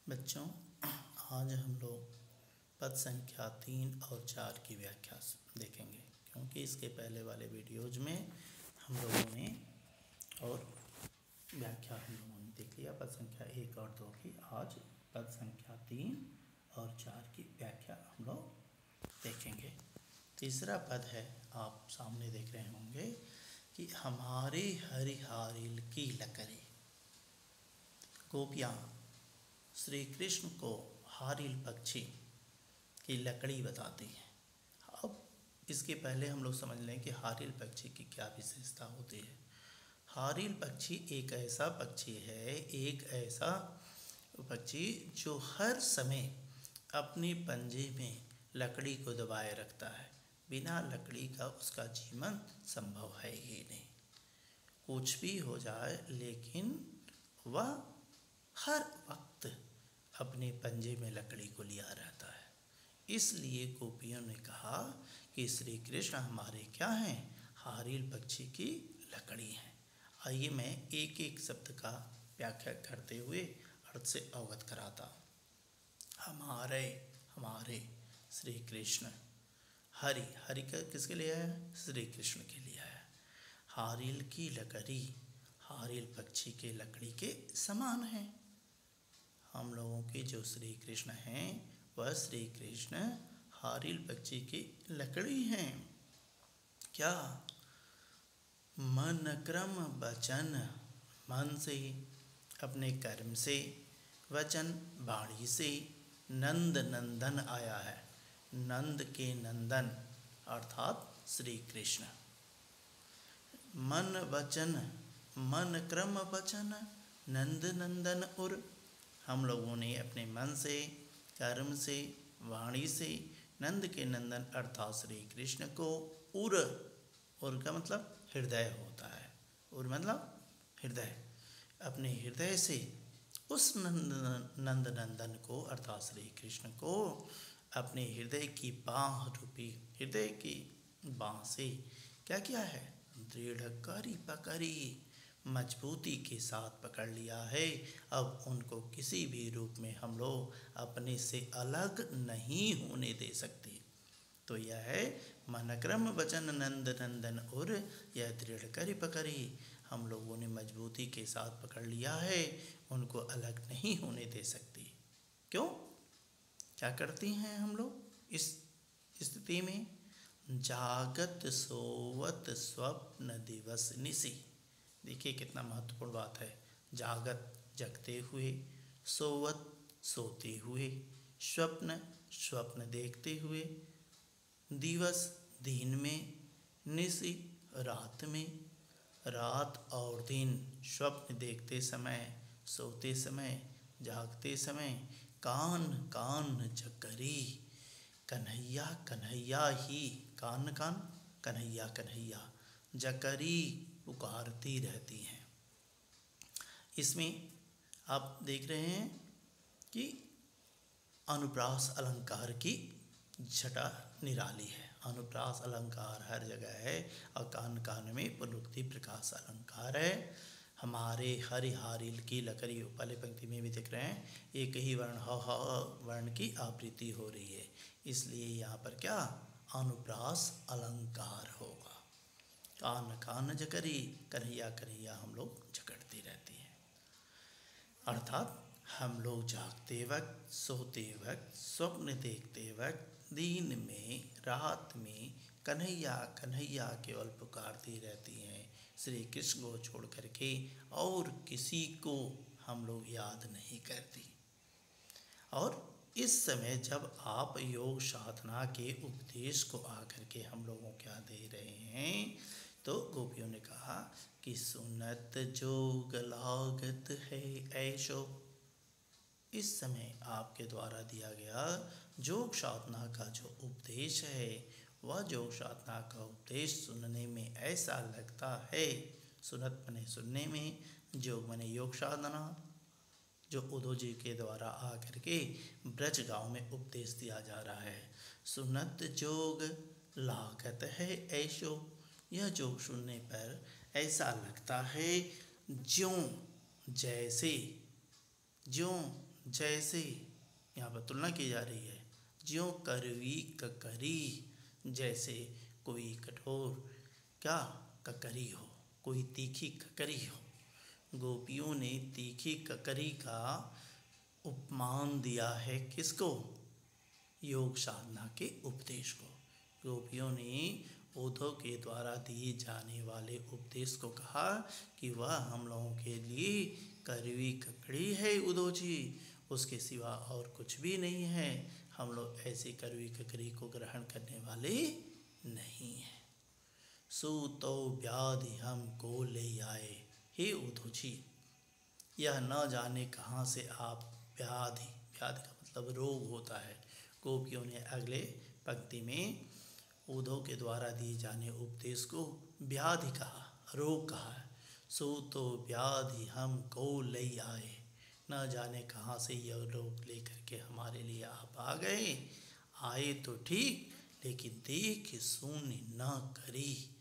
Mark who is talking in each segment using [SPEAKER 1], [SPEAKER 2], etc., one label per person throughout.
[SPEAKER 1] बच्चों, आज हम लोग पद संख्या 3 और 4 की व्याख्या देखेंगे, क्योंकि इसके पहले वाले वीडियोज में हम लोगों ने और व्याख्या हम लोगों ने देख लिया पद संख्या 1 और 2 की। आज पद संख्या 3 और 4 की व्याख्या हम लोग देखेंगे। तीसरा पद है, आप सामने देख रहे होंगे कि हमारे हरिहारिल की लकड़ी। गोपियाँ श्री कृष्ण को हारिल पक्षी की लकड़ी बताती हैं। अब इसके पहले हम लोग समझ लें कि हारिल पक्षी की क्या विशेषता होती है। हारिल पक्षी एक ऐसा पक्षी है, एक ऐसा पक्षी जो हर समय अपने पंजे में लकड़ी को दबाए रखता है। बिना लकड़ी का उसका जीवन संभव है ही नहीं। कुछ भी हो जाए, लेकिन वह हर वक्त अपने पंजे में लकड़ी को लिया रहता है। इसलिए गोपियों ने कहा कि श्री कृष्ण हमारे क्या हैं? हारिल पक्षी की लकड़ी हैं। आइए मैं एक एक शब्द का व्याख्या करते हुए अर्थ से अवगत कराता हूँ। हमारे श्री कृष्ण। हरि का किसके लिए है? श्री कृष्ण के लिए है। हारिल की लकड़ी हारिल पक्षी के लकड़ी के समान है। हम लोगों के जो श्री कृष्ण हैं वह श्री कृष्ण हारिल पक्षी की लकड़ी हैं। क्या? मन क्रम वचन, मन से, अपने कर्म से, वचन वाणी से, नंद नंदन आया है। नंद के नंदन अर्थात श्री कृष्ण। मन वचन, मन क्रम वचन, नंद नंदन उर। हम लोगों ने अपने मन से, कर्म से, वाणी से नंद के नंदन अर्थात श्री कृष्ण को उर का मतलब हृदय होता है। उर मतलब हृदय। अपने हृदय से उस नंद नंदन को अर्थात श्री कृष्ण को अपने हृदय की बाँह रूपी हृदय की बाँह से क्या किया है? दृढ़ करी पकड़ी, मजबूती के साथ पकड़ लिया है। अब उनको किसी भी रूप में हम लोग अपने से अलग नहीं होने दे सकते। तो यह है मनक्रम वचन नंद नंदन और यह दृढ़ करी पकड़ी। हम लोगों ने मजबूती के साथ पकड़ लिया है, उनको अलग नहीं होने दे सकती। क्यों? क्या करती हैं हम लोग इस स्थिति में? जागत सोवत स्वप्न दिवस निसी। देखिए कितना महत्वपूर्ण बात है। जागत जगते हुए, सोवत सोते हुए, स्वप्न देखते हुए, दिवस दिन में, निसी रात में। रात और दिन, स्वप्न देखते समय, सोते समय, जागते समय, कान कान जकरी, कन्हैया कन्हैया ही, कान कान कन्हैया कन्हैया, जकरी पुकारती रहती हैं। इसमें आप देख रहे हैं कि अनुप्रास अलंकार की छटा निराली है। अनुप्रास अलंकार हर जगह है और कान कान में पुनरुक्ति प्रकाश अलंकार है। हमारे हरिहारिल की लकड़ी, पहले पंक्ति में भी देख रहे हैं एक ही वर्ण ह वर्ण की आवृत्ति हो रही है, इसलिए यहाँ पर क्या? अनुप्रास अलंकार होगा। कान कान जकरी, कन्हैया कन्हैया हम लोग जकड़ती रहती हैं। अर्थात हम लोग जागते वक्त, सोते वक्त, स्वप्न देखते वक्त, दिन में, रात में कन्हैया कन्हैया केवल पुकारती रहती हैं, श्री कृष्ण को छोड़ करके और किसी को हम लोग याद नहीं करती। और इस समय जब आप योग साधना के उपदेश को आकर के हम लोगों क्या दे रहे हैं, तो गोपियों ने कहा कि सुनत जोग लागत है ऐशो। इस समय आपके द्वारा दिया गया योग साधना का जो उपदेश है, वह योग साधना का उपदेश सुनने में ऐसा लगता है। सुनत मने सुनने में, योग मने योग साधना, जो उद्धव जी के द्वारा आकर के ब्रज गांव में उपदेश दिया जा रहा है। सुनत जोग लागत है ऐशो। यह जोग सुनने पर ऐसा लगता है ज्यों जैसे, ज्यों जैसे, यहाँ पर तुलना की जा रही है, ज्यों करवी ककरी, जैसे कोई कठोर क्या ककरी हो, कोई तीखी ककरी हो। गोपियों ने तीखी ककरी का उपमान दिया है किसको? योग साधना के उपदेश को। गोपियों ने उद्धव के द्वारा दिए जाने वाले उपदेश को कहा कि वह हम लोगों के लिए कड़वी ककड़ी है उद्धव जी, उसके सिवा और कुछ भी नहीं है। हम लोग ऐसी कड़वी ककड़ी को ग्रहण करने वाले नहीं हैं। सूतो व्याधि हमको ले आए, हे उद्धव जी, यह न जाने कहाँ से आप व्याधि, व्याधि का मतलब रोग होता है। गोपियों ने अगले पंक्ति में उद्धव के द्वारा दिए जाने उपदेश को व्याधि कहा, रोग कहा है। सो तो व्याधि हमको ले आए, न जाने कहाँ से यह रोग लेकर के हमारे लिए आप आ गए। आए तो ठीक, लेकिन देख सुन न करी।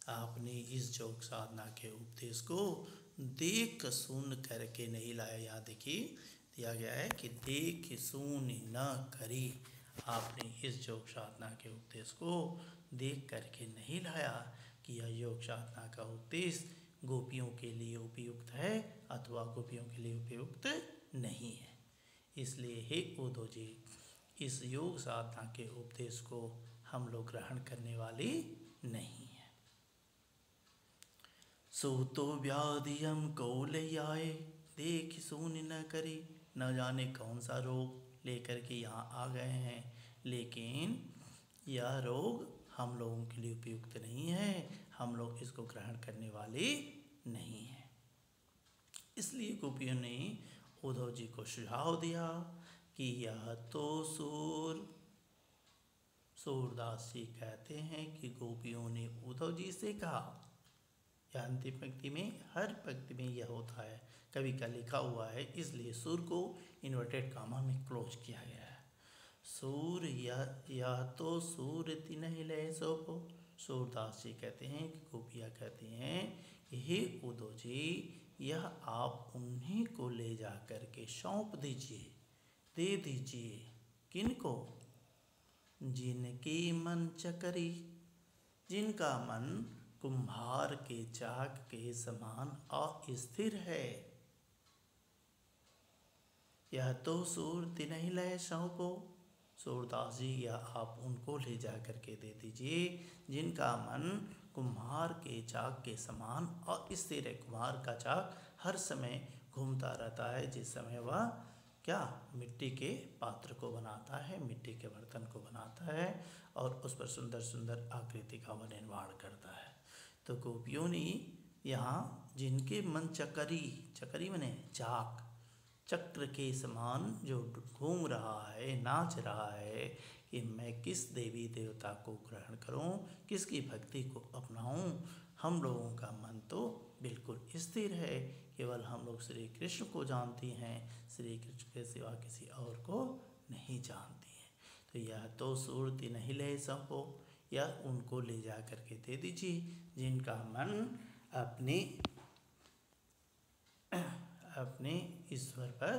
[SPEAKER 1] आपने इस योग साधना के उपदेश को देख सुन करके नहीं लाया। यहाँ देखिए दिया गया है कि देख सुन न करी। आपने इस योग साधना के उपदेश को देख करके नहीं लाया कि यह योग साधना का उपदेश गोपियों के लिए उपयुक्त है अथवा गोपियों के लिए उपयुक्त नहीं है। इसलिए हे उद्धव जी, इस योग साधना के उपदेश को हम लोग ग्रहण करने वाले नहीं हैं। सो तो व्याधि हमको ले आए, देख सुन न करी। न जाने कौन सा रोग लेकर के यहाँ आ गए हैं, लेकिन यह रोग हम लोगों के लिए उपयुक्त नहीं है। हम लोग इसको ग्रहण करने वाले नहीं हैं। इसलिए गोपियों ने उद्धव जी को सुझाव दिया कि यह तो सूरदास जी कहते हैं कि गोपियों ने उद्धव जी से कहा। यह अंतिम पंक्ति में, हर पंक्ति में यह होता है, कवि का लिखा हुआ है, इसलिए सूर को इन्वर्टेड कामा में क्लोज किया गया है। सूर या तो सूर तिन्हि लय सोपो। सूरदास जी कहते हैं कि गोपियाँ कहती हैं कि हे उद्धव जी, यह आप उन्हीं को ले जा कर के सौंप दीजिए, दे दीजिए। किनको? जिनकी मन चकरी, जिनका मन कुम्हार के चाक के समान अस्थिर है। यह तो सूर तिन्हि लय सौंपो। सूरदास जी, या आप उनको ले जा करके दे दीजिए जिनका मन कुम्हार के चाक के समान अस्थिर है। कुम्हार का चाक हर समय घूमता रहता है, जिस समय वह क्या मिट्टी के पात्र को बनाता है, मिट्टी के बर्तन को बनाता है और उस पर सुंदर सुंदर आकृति का वह निर्माण करता है। तो गोपियों ने यहाँ जिनके मन चकरी, चकरी माने चाक, चक्र के समान जो घूम रहा है, नाच रहा है कि मैं किस देवी देवता को ग्रहण करूं, किसकी भक्ति को अपनाऊं। हम लोगों का मन तो बिल्कुल स्थिर है, केवल हम लोग श्री कृष्ण को जानती हैं, श्री कृष्ण के सिवा किसी और को नहीं जानती हैं। तो यह तो सूरति नहीं ले सको, या उनको ले जा करके दे दीजिए जिनका मन अपने ईश्वर पर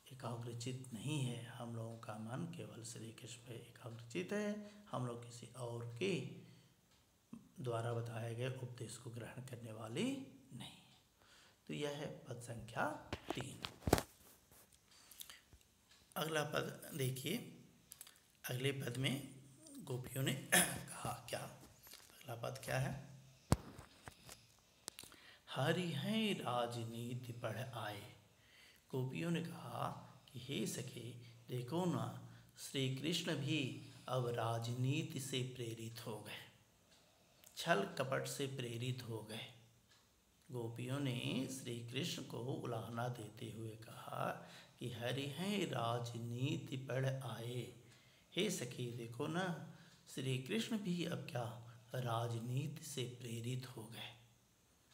[SPEAKER 1] एकाग्रचित नहीं है। हम लोगों का मन केवल श्री कृष्ण पर एकाग्रचित है। हम लोग किसी और के द्वारा बताए गए उपदेश को ग्रहण करने वाले नहीं। तो यह है पद संख्या 3। अगला पद देखिए। अगले पद में गोपियों ने कहा क्या? अगला पद क्या है? हरि हैं राजनीति पढ़ आए। गोपियों ने कहा कि हे सखे, देखो ना, श्री कृष्ण भी अब राजनीति से प्रेरित हो गए, छल कपट से प्रेरित हो गए। गोपियों ने श्री कृष्ण को उलाहना देते हुए कहा कि हरि हैं राजनीति पढ़ आए। हे सखी, देखो ना, श्री कृष्ण भी अब क्या राजनीति से प्रेरित हो गए,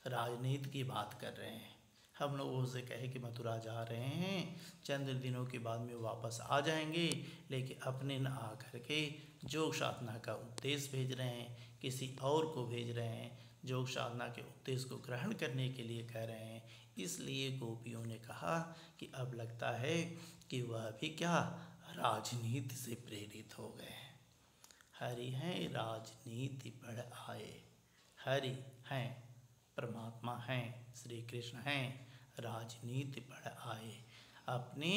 [SPEAKER 1] राजनीति की बात कर रहे हैं। हम लोगों से कहे कि मथुरा जा रहे हैं, चंद दिनों के बाद में वापस आ जाएंगे, लेकिन अपने न आ करके योग साधना का उपदेश भेज रहे हैं, किसी और को भेज रहे हैं, योग साधना के उपदेश को ग्रहण करने के लिए कह रहे हैं। इसलिए गोपियों ने कहा कि अब लगता है कि वह भी क्या राजनीति से प्रेरित हो गए हैं। हरि हैं राजनीति पढ़ आए। हरि हैं परमात्मा हैं, श्री कृष्ण हैं, राजनीति पढ़ आए। अपने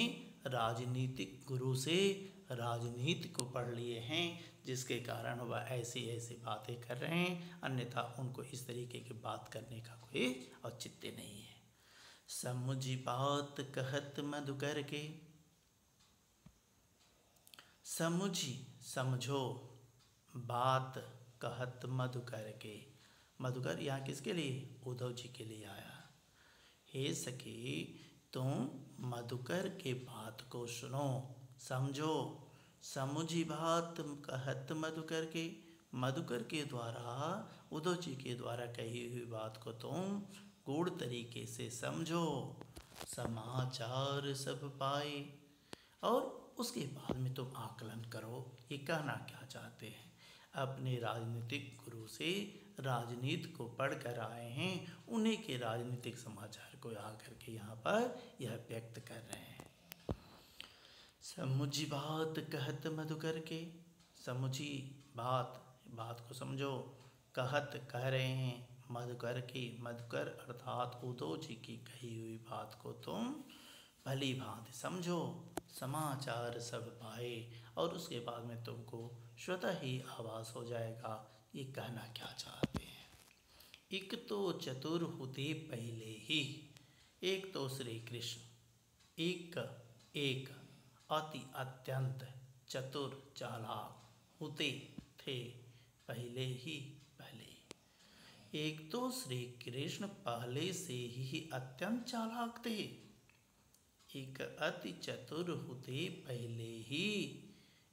[SPEAKER 1] राजनीतिक गुरु से राजनीति को पढ़ लिए हैं, जिसके कारण वह ऐसी ऐसी बातें कर रहे हैं, अन्यथा उनको इस तरीके की बात करने का कोई औचित्य नहीं है। समुझी बात कहत मधुकर के, समुझी समझो बात कहत मधुकर के। मधुकर यहाँ किसके लिए? उद्धव जी के लिए आया। हे सखी, तुम मधुकर के बात को सुनो, समझो। समुझी बात कहत मधुकर के, मधुकर के द्वारा, उद्धव जी के द्वारा कही हुई बात को तुम गूढ़ तरीके से समझो। समाचार सब पाए, और उसके बाद में तुम आकलन करो ये कहना क्या चाहते हैं। अपने राजनीतिक गुरु से राजनीति को पढ़ कर आए हैं, उन्हीं के राजनीतिक समाचार को आकर के यहाँ पर यह व्यक्त कर रहे हैं। समुझी बात कहत मधुकर के, समुझी बात, बात को समझो, कहत कह रहे हैं, मधुकर की, मधुकर अर्थात उद्धव जी की कही हुई बात को तुम भली भांति समझो। समाचार सब पाए, और उसके बाद में तुमको स्वतः ही आभास हो जाएगा ये कहना क्या चाहते हैं। एक तो चतुर होते पहले ही, एक तो श्री कृष्ण एक अति अत्यंत चतुर चालाक होते थे पहले ही, एक तो श्री कृष्ण पहले से ही अत्यंत चालाक थे। एक अति चतुर होते पहले ही,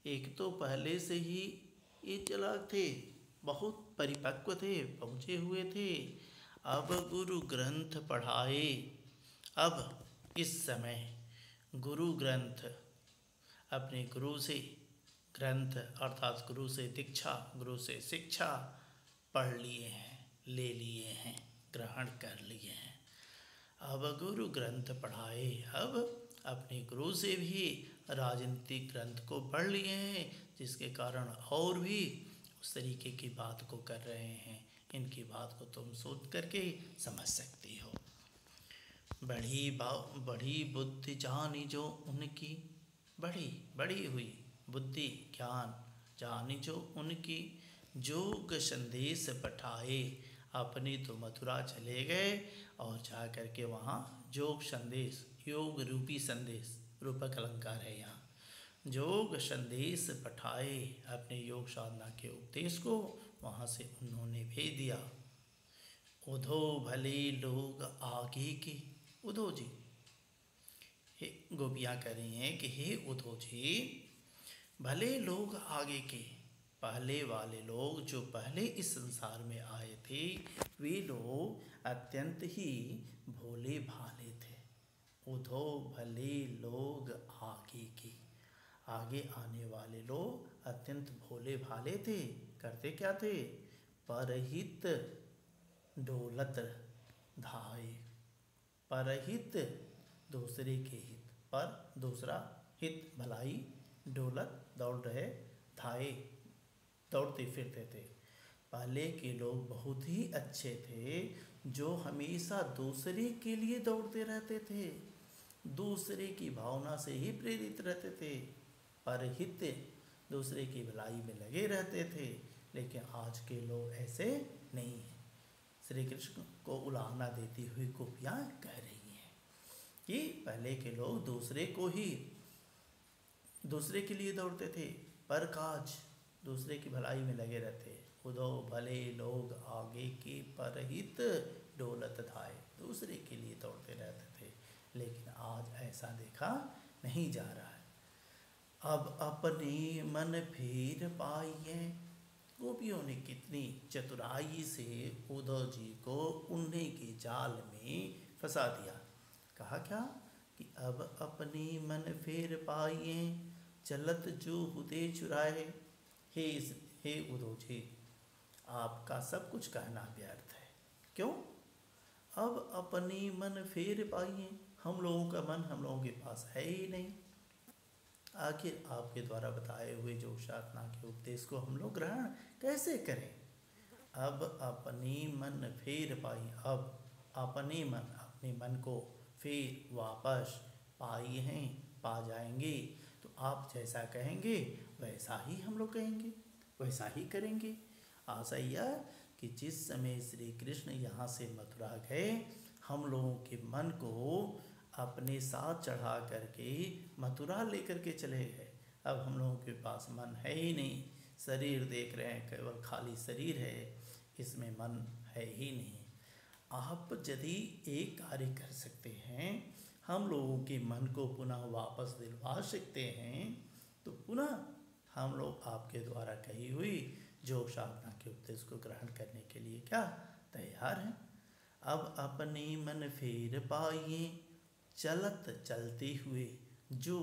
[SPEAKER 1] एक तो पहले से ही ये चालाक थे, बहुत परिपक्व थे, पहुँचे हुए थे। अब गुरु ग्रंथ पढ़ाए, अब इस समय गुरु ग्रंथ अपने गुरु से ग्रंथ अर्थात गुरु से दीक्षा, गुरु से शिक्षा पढ़ लिए हैं, ले लिए हैं, ग्रहण कर लिए हैं। अब गुरु ग्रंथ पढ़ाए, अब अपने गुरु से भी राजनीतिक ग्रंथ को पढ़ लिए हैं, जिसके कारण और भी उस तरीके की बात को कर रहे हैं। इनकी बात को तुम सोच करके समझ सकती हो। बड़ी बुद्धि जानी जो उनकी, बड़ी हुई बुद्धि ज्ञान जानी जो उनकी, जोग संदेश पठाए। अपनी तो मथुरा चले गए और जा कर के वहाँ जोग संदेश, योग रूपी संदेश, रूपक अलंकार है यहाँ, जोग संदेश पठाए, अपने योग साधना के उपदेश को वहाँ से उन्होंने भेज दिया। उद्धव भले लोग आगे के, उद्धव जी, हे गोपियाँ कह रही हैं कि हे उद्धव जी, भले लोग आगे के, पहले वाले लोग जो पहले इस संसार में आए थे, वे लोग अत्यंत ही भोले भाले थे। उद्धव भले लोग आगे के, आगे आने वाले लोग अत्यंत भोले भाले थे। करते क्या थे? परहित डोलत धाये, परहित दूसरे के हित, पर दूसरा हित भलाई, डोलत दौड़ रहे, धाये दौड़ते फिरते थे। पहले के लोग बहुत ही अच्छे थे, जो हमेशा दूसरे के लिए दौड़ते रहते थे, दूसरे की भावना से ही प्रेरित रहते थे, परहित दूसरे की भलाई में लगे रहते थे। लेकिन आज के लोग ऐसे नहीं हैं। श्री कृष्ण को उलाहना देती हुई गोपियाँ कह रही हैं कि पहले के लोग दूसरे को ही, दूसरे के लिए दौड़ते थे, पर काज दूसरे की भलाई में लगे रहते। उद्धव भले लोग आगे के, परहित डोलत धाये, दूसरे के लिए दौड़ते रहते थे। लेकिन आज ऐसा देखा नहीं जा रहा है। अब अपने मन फेर पाइए, गोपियों ने कितनी चतुराई से उद्धव जी को उन्हीं के जाल में फंसा दिया। कहा क्या कि अब अपने मन फेर पाइए, चलत जो हुदे चुराए। हे उद्धव जी, आपका सब कुछ कहना व्यर्थ है। क्यों? अब अपनी मन फेर पाइए। हम लोगों का मन हम लोगों के पास है ही नहीं। आखिर आपके द्वारा बताए हुए जो साधना के उपदेश को हम लोग ग्रहण कैसे करें। अब अपनी मन फेर पाई। अब अपने मन को फिर वापस पाई हैं, पा जाएंगे। तो आप जैसा कहेंगे वैसा ही हम लोग कहेंगे, वैसा ही करेंगे। आशा यह कि जिस समय श्री कृष्ण यहाँ से मथुरा गए, हम लोगों के मन को अपने साथ चढ़ा करके मथुरा लेकर के चले गए। अब हम लोगों के पास मन है ही नहीं। शरीर देख रहे हैं, केवल खाली शरीर है, इसमें मन है ही नहीं। आप यदि एक कार्य कर सकते हैं, हम लोगों के मन को पुनः वापस दिलवा सकते हैं, तो पुनः हम लोग आपके द्वारा कही हुई योग साधना के उपदेश को ग्रहण करने के लिए क्या तैयार हैं। अब अपने मन फेर पाइए, चलत चलते हुए जो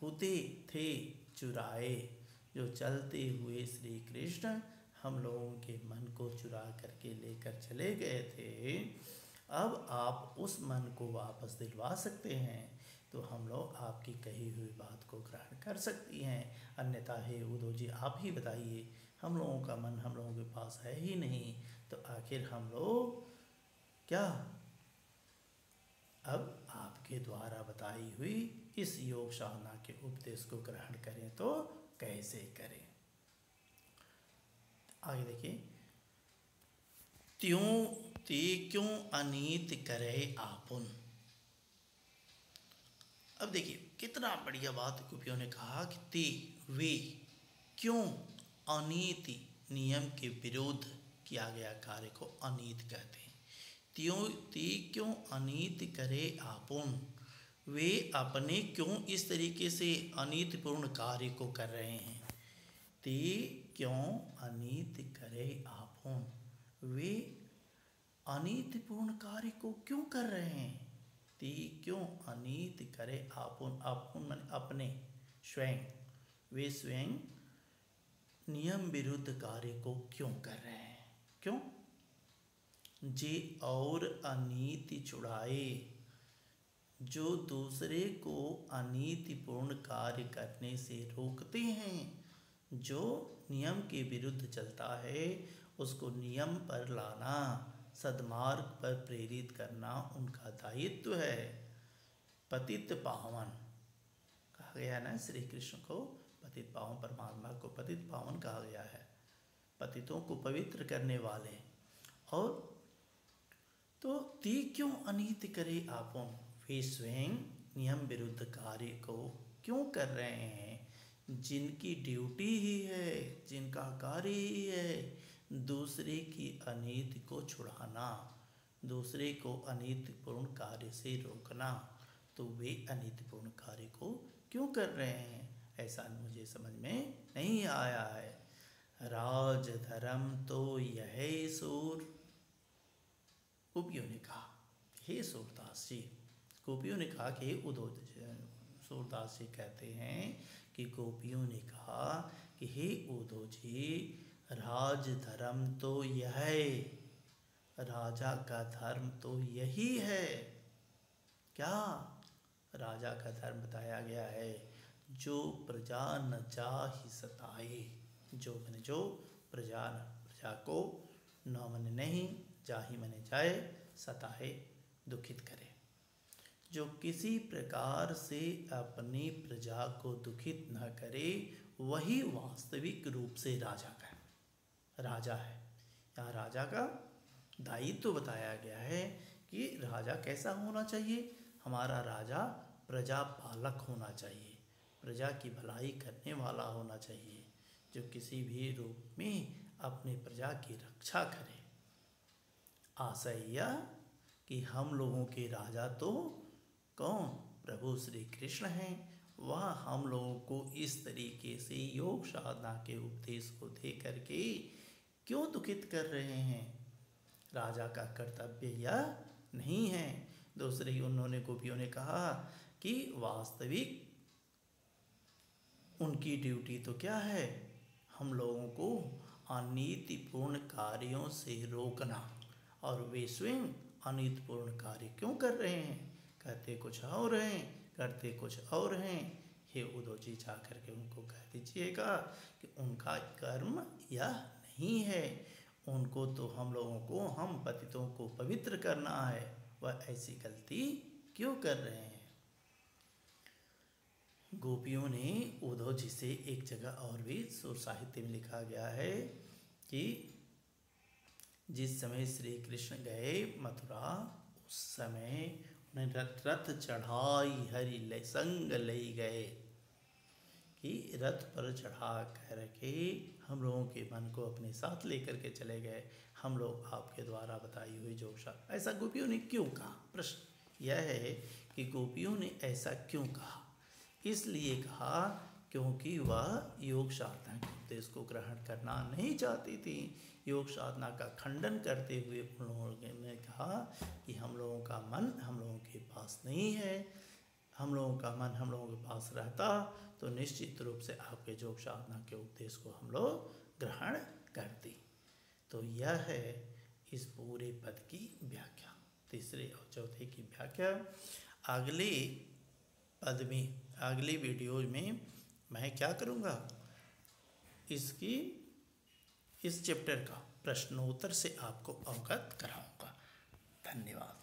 [SPEAKER 1] होते थे चुराए। जो चलते हुए श्री कृष्ण हम लोगों के मन को चुरा करके लेकर चले गए थे, अब आप उस मन को वापस दिलवा सकते हैं, तो हम लोग आपकी कही हुई बात को ग्रहण कर सकती हैं। अन्यथा हे उद्धव जी, आप ही बताइए, हम लोगों का मन हम लोगों के पास है ही नहीं, तो आखिर हम लोग क्या अब आपके द्वारा बताई हुई इस योग साधना के उपदेश को ग्रहण करें तो कैसे करें। आगे देखिए, त्यों ते क्यों अनीत करे आपुन। अब देखिए कितना बढ़िया बात गोपियों ने कहा कि ते वे क्यों अनीति, नियम के विरोध किया गया कार्य को अनीत कहते हैं। त्यों ते क्यों अनीत करे आपुन, वे अपने क्यों इस तरीके से अनीतिपूर्ण कार्य को कर रहे हैं। ते क्यों अनीत करे आपुन, वे अनीतिपूर्ण कार्य को क्यों कर रहे हैं। ते क्यों अनीत करे आपुन, आपुन माने अपने, स्वयं, वे स्वयं नियम विरुद्ध कार्य को क्यों कर रहे हैं। क्यों? जे और अनीति छुड़ाए, जो दूसरे को अनीतिपूर्ण कार्य करने से रोकते हैं। जो नियम के विरुद्ध चलता है उसको नियम पर लाना, सद्मार्ग पर प्रेरित करना उनका दायित्व है। पतित पावन कहा गया ना, श्री कृष्ण को पतित पावन, परमात्मा को पतित पावन कहा गया है, पतितों को पवित्र करने वाले। और तो ती क्यों अनीति करे आपुन, वे स्वयं नियम विरुद्ध कार्य को क्यों कर रहे हैं, जिनकी ड्यूटी ही है, जिनका कार्य ही है दूसरे की अनीति को छुड़ाना, दूसरे को अनीतिपूर्ण कार्य से रोकना। तो वे अनीतिपूर्ण कार्य को क्यों कर रहे हैं, ऐसा मुझे समझ में नहीं आया है। राज धर्म तो यह सूर, गोपियों ने कहा हे सूरदास जी, गोपियों ने कहा कि उद्धव, सूरदास जी कहते हैं कि गोपियों ने कहा कि हे उद्धव जी, राज धर्म तो यह है, राजा का धर्म तो यही है। क्या? राजा का धर्म बताया गया है, जो प्रजा न जाहि सताए। जो मने जो, प्रजा न, प्रजा को, न मने नहीं, जाहि मने जाए, सताए दुखित करे। जो किसी प्रकार से अपनी प्रजा को दुखित न करे, वही वास्तविक रूप से राजा है। यहाँ राजा का दायित्व तो बताया गया है कि राजा कैसा होना चाहिए। हमारा राजा प्रजा पालक होना चाहिए, प्रजा की भलाई करने वाला होना चाहिए, जो किसी भी रूप में अपनी प्रजा की रक्षा करे। आशय यह कि हम लोगों के राजा तो कौन, प्रभु श्री कृष्ण हैं। वह हम लोगों को इस तरीके से योग साधना के उपदेश को दे करके क्यों दुखित कर रहे हैं। राजा का कर्तव्य यह नहीं है। दूसरे ही उन्होंने, गोपियों ने कहा कि वास्तविक उनकी ड्यूटी तो क्या है, हम लोगों को अनीतिपूर्ण कार्यों से रोकना, और वे स्वयं अनितपूर्ण कार्य क्यों कर रहे हैं? कहते कुछ और हैं, करते कुछ और हैं। हे उद्धव जी, जा करके उनको कह दीजिएगा कि उनका कर्म यह नहीं है। उनको तो हम लोगों को, हम पतितों को पवित्र करना है। वह ऐसी गलती क्यों कर रहे हैं? गोपियों ने उद्धव जी से एक जगह और भी सुर साहित्य में लिखा गया है कि जिस समय श्री कृष्ण गए मथुरा, उस समय उन्हें रथ चढ़ाई हरि ले संग ले गए, कि रथ पर चढ़ा कर के हम लोगों के मन को अपने साथ लेकर के चले गए। हम लोग आपके द्वारा बताई हुई जोगशा। ऐसा गोपियों ने क्यों कहा? प्रश्न यह है कि गोपियों ने ऐसा क्यों कहा? इसलिए कहा क्योंकि वह योग साधना के उपदेश को ग्रहण करना नहीं चाहती थी। योग साधना का खंडन करते हुए उन लोगों ने कहा कि हम लोगों का मन हम लोगों के पास नहीं है। हम लोगों का मन हम लोगों के पास रहता तो निश्चित रूप से आपके योग साधना के उपदेश को हम लोग ग्रहण करते। तो यह है इस पूरे पद की व्याख्या, तीसरे और चौथे की व्याख्या। अगले पद में, अगले वीडियो में मैं क्या करूँगा, इसकी इस चैप्टर का प्रश्नोत्तर से आपको अवगत कराऊंगा। धन्यवाद।